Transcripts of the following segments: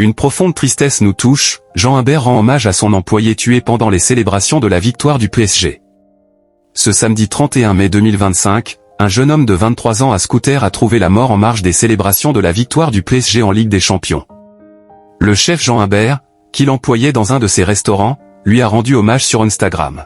Une profonde tristesse nous touche, Jean Humbert rend hommage à son employé tué pendant les célébrations de la victoire du PSG. Ce samedi 31 mai 2025, un jeune homme de 23 ans à scooter a trouvé la mort en marge des célébrations de la victoire du PSG en Ligue des Champions. Le chef Jean Humbert, qui l'employait dans un de ses restaurants, lui a rendu hommage sur Instagram.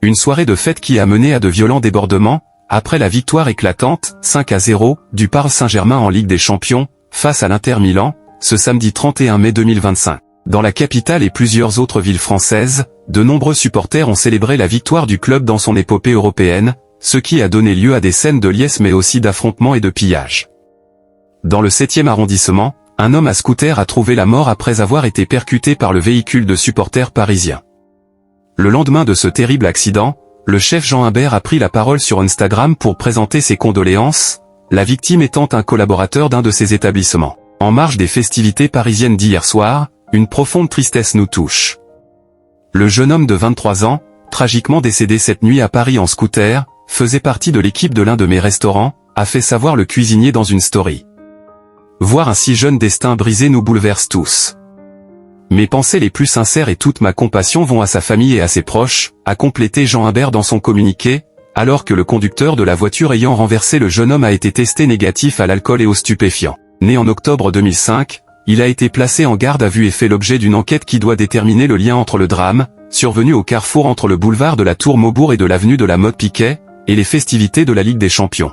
Une soirée de fête qui a mené à de violents débordements, après la victoire éclatante, 5-0, du Paris Saint-Germain en Ligue des Champions, face à l'Inter Milan, ce samedi 31 mai 2025. Dans la capitale et plusieurs autres villes françaises, de nombreux supporters ont célébré la victoire du club dans son épopée européenne, ce qui a donné lieu à des scènes de liesse mais aussi d'affrontements et de pillages. Dans le 7e arrondissement, un homme à scooter a trouvé la mort après avoir été percuté par le véhicule de supporters parisiens. Le lendemain de ce terrible accident, le chef Jean Humbert a pris la parole sur Instagram pour présenter ses condoléances, la victime étant un collaborateur d'un de ses établissements. En marge des festivités parisiennes d'hier soir, une profonde tristesse nous touche. Le jeune homme de 23 ans, tragiquement décédé cette nuit à Paris en scooter, faisait partie de l'équipe de l'un de mes restaurants, a fait savoir le cuisinier dans une story. Voir un si jeune destin brisé nous bouleverse tous. Mes pensées les plus sincères et toute ma compassion vont à sa famille et à ses proches, a complété Jean Humbert dans son communiqué, alors que le conducteur de la voiture ayant renversé le jeune homme a été testé négatif à l'alcool et aux stupéfiants. Né en octobre 2005, il a été placé en garde à vue et fait l'objet d'une enquête qui doit déterminer le lien entre le drame, survenu au carrefour entre le boulevard de la Tour Maubourg et de l'avenue de la Mode Piquet, et les festivités de la Ligue des Champions.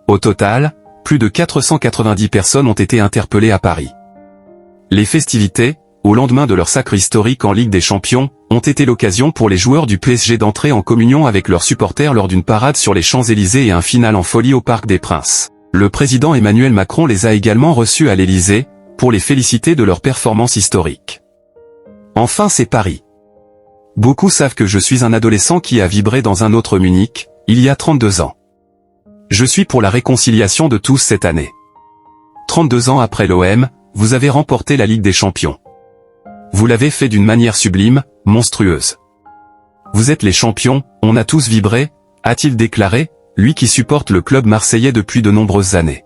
Au total, plus de 490 personnes ont été interpellées à Paris. Les festivités, au lendemain de leur sacre historique en Ligue des Champions, ont été l'occasion pour les joueurs du PSG d'entrer en communion avec leurs supporters lors d'une parade sur les Champs-Élysées et un final en folie au Parc des Princes. Le président Emmanuel Macron les a également reçus à l'Élysée, pour les féliciter de leur performance historique. Enfin c'est Paris. Beaucoup savent que je suis un adolescent qui a vibré dans un autre Munich, il y a 32 ans. Je suis pour la réconciliation de tous cette année. 32 ans après l'OM, vous avez remporté la Ligue des Champions. Vous l'avez fait d'une manière sublime, monstrueuse. Vous êtes les champions, on a tous vibré, a-t-il déclaré, lui qui supporte le club marseillais depuis de nombreuses années.